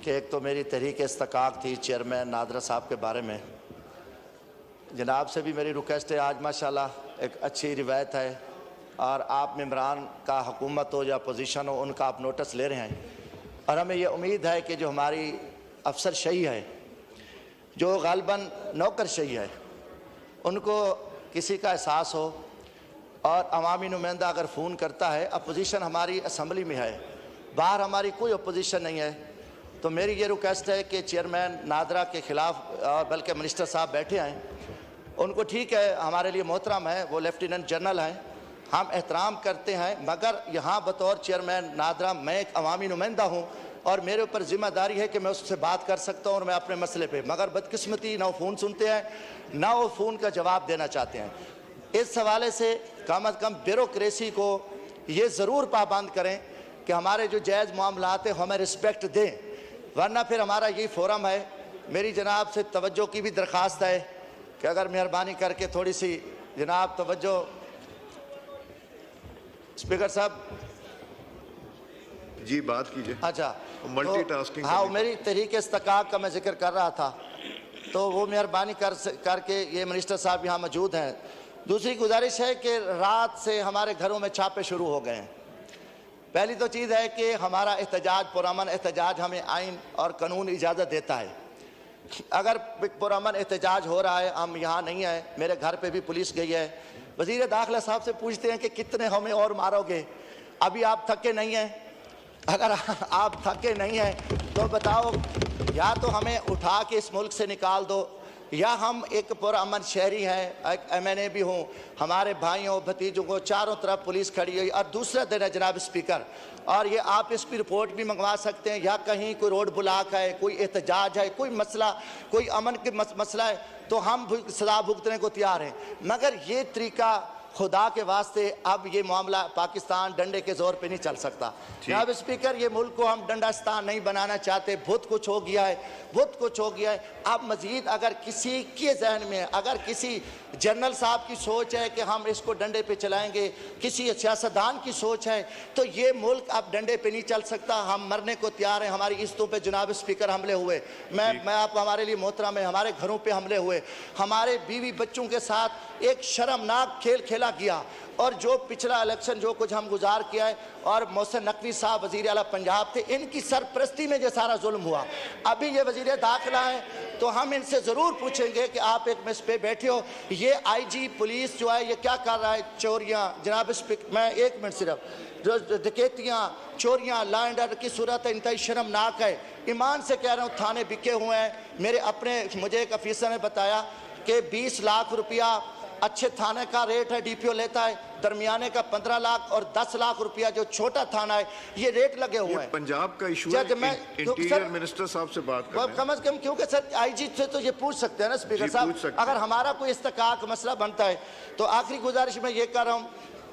कि एक तो मेरी तहरीक इस्तकाक थी चेयरमैन नादरा साहब के बारे में। जनाब से भी मेरी रिक्वेस्ट है, आज माशाल्लाह एक अच्छी रिवायत है और आप मेम्बरान का हुकूमत हो या पोजीशन हो उनका आप नोटिस ले रहे हैं, और हमें ये उम्मीद है कि जो हमारी अफसर शही है, जो गालिबन नौकर शही है, उनको किसी का एहसास हो और अवामी नुमाइंदा अगर फ़ोन करता है, अपोजिशन हमारी असम्बली में है, बाहर हमारी कोई अपोजिशन नहीं है, तो मेरी ये रिक्वेस्ट है कि चेयरमैन नादरा के ख़िलाफ़ और बल्कि मिनिस्टर साहब बैठे हैं, उनको ठीक है, हमारे लिए मोहतरम है, वो लेफ्टिनेंट जनरल हैं, हम एहतराम करते हैं, मगर यहाँ बतौर चेयरमैन नादरा मैं एक अवामी नुमाइंदा हूँ और मेरे ऊपर ज़िम्मेदारी है कि मैं उससे बात कर सकता हूँ और मैं अपने मसले पे, मगर बदकिस्मती ना वो फ़ोन सुनते हैं ना वो फ़ोन का जवाब देना चाहते हैं। इस हवाले से कम अज़ कम ब्यूरोक्रेसी को ये ज़रूर पाबंद करें कि हमारे जो जायज़ मामलात हैं हमें रिस्पेक्ट दें, वरना फिर हमारा यही फोरम है। मेरी जनाब से तवज्जो की भी दरख्वास्त है कि अगर मेहरबानी करके थोड़ी सी जनाब तवज्जो। स्पीकर साहब जी बात कीजिए। अच्छा, मल्टीटास्किंग। हाँ, मेरी तहरीक इस्तकाक का मैं जिक्र कर रहा था, तो वो मेहरबानी करके ये मिनिस्टर साहब यहाँ मौजूद हैं। दूसरी गुजारिश है कि रात से हमारे घरों में छापे शुरू हो गए हैं। पहली तो चीज़ है कि हमारा एहतजाज, पुरअमन एहतजाज हमें आइन और कानून इजाज़त देता है। अगर पुरअमन एहतजाज हो रहा है, हम यहाँ नहीं हैं, मेरे घर पे भी पुलिस गई है, वज़ीर दाखिला साहब से पूछते हैं कि कितने हमें और मारोगे, अभी आप थके नहीं हैं? अगर आप थके नहीं हैं तो बताओ, या तो हमें उठा के इस मुल्क से निकाल दो, या हम एक पुरअमन शहरी हैं, एक MNA भी हूँ, हमारे भाइयों भतीजों को चारों तरफ पुलिस खड़ी हुई, और दूसरा दिन है जनाब स्पीकर, और ये आप इस पर रिपोर्ट भी मंगवा सकते हैं, या कहीं कोई रोड ब्लॉक है, कोई एहतजाज है, कोई मसला, कोई अमन के मसला है, तो हम सजा भुगतने को तैयार हैं। मगर ये तरीका खुदा के वास्ते अब ये मामला पाकिस्तान डंडे के जोर पे नहीं चल सकता। जनाब स्पीकर, ये मुल्क को हम डंडास्तान नहीं बनाना चाहते, बहुत कुछ हो गया है, बहुत कुछ हो गया है। अब मजीद अगर किसी के जहन में, अगर किसी जनरल साहब की सोच है कि हम इसको डंडे पे चलाएंगे, किसी सियासतदान की सोच है, तो ये मुल्क अब डंडे पे नहीं चल सकता। हम मरने को तैयार हैं। हमारी इज्जतों पे जनाब स्पीकर हमले हुए, मैं आप हमारे लिए मोहतरम है, हमारे घरों पे हमले हुए, हमारे बीवी बच्चों के साथ एक शर्मनाक खेल खेला गया, और जो पिछला इलेक्शन जो कुछ हम गुजार किया है, और मोहसिन नकवी साहब वज़ीर आला पंजाब थे, इनकी सरपरस्ती में जो सारा जुल्म हुआ। अभी ये वज़ीर दाखिला है, तो हम इनसे ज़रूर पूछेंगे कि आप एक मिस पे बैठे हो, ये IG पुलिस जो है ये क्या कर रहा है? चोरियाँ, जनाब स्पीकर मैं एक मिनट सिर्फ, जो डकैतियाँ, चोरियाँ, लॉ एंड ऑर्डर की सूरत है, इंतहाई शर्मनाक है। ईमान से कह रहा हूँ, थाने बिके हुए हैं। मेरे अपने, मुझे एक अफीसर ने बताया कि 20 लाख रुपया अच्छे थाने का रेट है, DPO लेता है, दरमियाने का 15 लाख और 10 लाख रुपया जो छोटा थाना है, ये रेट लगे हुए हैं। पंजाब का इशू है, इंटीरियर मिनिस्टर साहब से बात करें कम से कम, क्योंकि सर IG से तो ये पूछ सकते हैं ना स्पीकर साहब, अगर हमारा कोई इस्तकाक मसला बनता है। तो आखिरी गुजारिश मैं ये कर रहा हूँ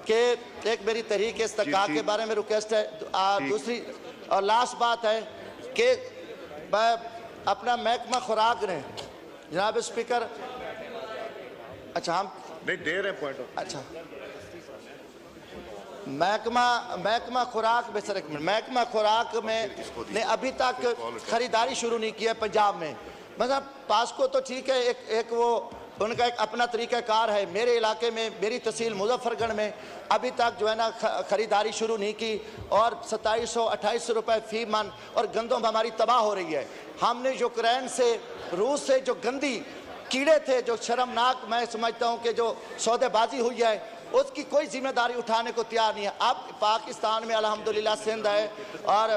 कि एक मेरी तहरीक इस्तकाक के बारे में रिक्वेस्ट है। दूसरी और लास्ट बात है कि अपना महकमा खुराक ने, जनाब स्पीकर, अच्छा हम नहीं दे रहे पॉइंट। अच्छा, महकमा खुराक में, सर एक मिनट, महकमा खुराक में ने अभी तक खरीदारी शुरू नहीं की है पंजाब में। मतलब पास्को तो ठीक है, एक वो उनका एक अपना तरीक़ाकार है। मेरे इलाके में, मेरी तहसील मुजफ्फरगढ़ में अभी तक जो है ना ख़रीदारी शुरू नहीं की, और 2700-2800 रुपये फ़ी मन, और गंदम हमारी तबाह हो रही है। हमने यूक्रेन से, रूस से जो गंदी कीड़े थे, जो शर्मनाक, मैं समझता हूँ कि जो सौदेबाजी हुई है, उसकी कोई जिम्मेदारी उठाने को तैयार नहीं है। अब पाकिस्तान में अल्हम्दुलिल्लाह सिंध है और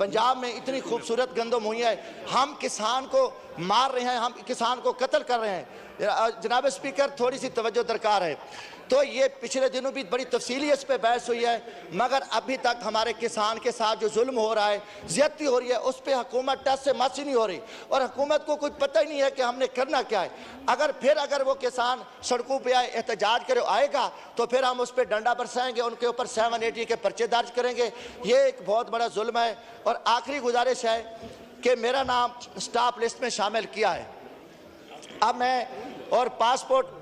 पंजाब में इतनी खूबसूरत गंदम हुई है, हम किसान को मार रहे हैं, हम किसान को कत्ल कर रहे हैं। जनाब स्पीकर, थोड़ी सी तवज्जो दरकार है। तो ये पिछले दिनों भी बड़ी तफसीली इस पर बहस हुई है, मगर अभी तक हमारे किसान के साथ जो जुल्म हो रहा है, ज्यादती हो रही है, उस पर हुकूमत टस से मस ही नहीं हो रही, और हुकूमत को कुछ पता ही नहीं है कि हमने करना क्या है। अगर वो किसान सड़कों पे आए, एहतजाज करे, आएगा, तो फिर हम उस पर डंडा बरसाएंगे, उनके ऊपर 780 के पर्चे दर्ज करेंगे। ये एक बहुत बड़ा जुल्म है। और आखिरी गुजारिश है कि मेरा नाम स्टाफ लिस्ट में शामिल किया है। अब मैं और पासपोर्ट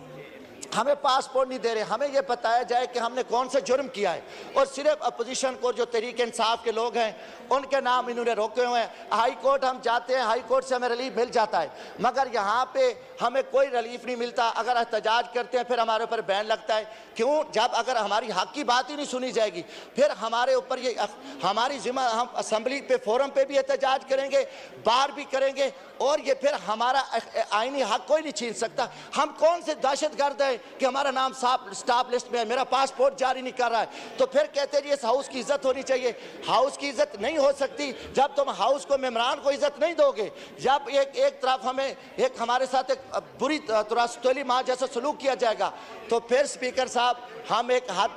हमें पासपोर्ट नहीं दे रहे, हमें यह बताया जाए कि हमने कौन सा जुर्म किया है। और सिर्फ अपोजिशन को जो तहरीक इंसाफ के लोग हैं उनके नाम इन्होंने रोके हुए हैं। हाई कोर्ट हम जाते हैं, हाई कोर्ट से हमें रिलीफ मिल जाता है, मगर यहाँ पे हमें कोई रिलीफ नहीं मिलता। अगर एहतजाज करते हैं फिर हमारे ऊपर बैन लगता है। क्यों? जब अगर हमारी हक की बात ही नहीं सुनी जाएगी फिर हमारे ऊपर ये हमारी जिम्मा, हम असम्बली पे फोरम पे भी एहतजाज करेंगे, बाहर भी करेंगे, और ये फिर हमारा आईनी हक कोई नहीं छीन सकता। हम कौन से दहशतगर्द हैं कि हमारा नाम स्टाफ लिस्ट में है, मेरा पासपोर्ट जारी नहीं कर रहा है, तो फिर कहते हैं इस हाउस की इज्जत होनी चाहिए। हाउस की इज्जत नहीं हो सकती जब तुम हाउस को, मेंबरान को इज्जत नहीं दोगे। जब एक तरफ हमें एक हमारे साथ एक बुरी तुरास्तोली माँ जैसा सलूक किया जाएगा तो फिर स्पीकर साहब हम एक हद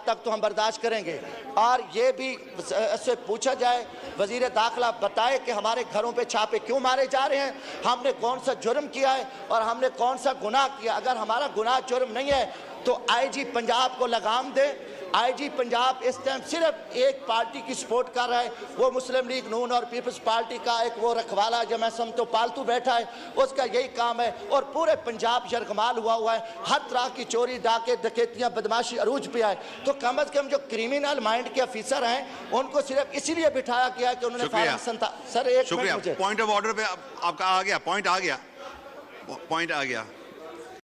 तक तो हम बर्दाश्त करेंगे। और ये भी इससे पूछा जाए, वजीर दाखिला बताए कि हमारे घरों पे छापे क्यों मारे जा रहे हैं, हमने कौन सा जुर्म किया है और हमने कौन सा गुनाह किया। अगर हमारा गुनाह जुर्म नहीं है तो आईजी पंजाब को लगाम दे। आईजी पंजाब इस टाइम सिर्फ एक पार्टी की सपोर्ट कर रहा है, वो मुस्लिम लीग नून और पीपल्स पार्टी का एक वो रखवाला जो मैं समझता हूँ पालतू बैठा है, उसका यही काम है। और पूरे पंजाब यरगमाल हुआ है, हर तरह की चोरी डाके डकैतियाँ बदमाशी अरूज पे आए। तो कम अज कम जो क्रिमिनल माइंड के ऑफिसर हैं उनको सिर्फ इसीलिए बिठाया गया कि उन्होंने सर एक शुक्रिया। पॉइंट ऑफ ऑर्डर पे आपका आ गया, पॉइंट आ गया।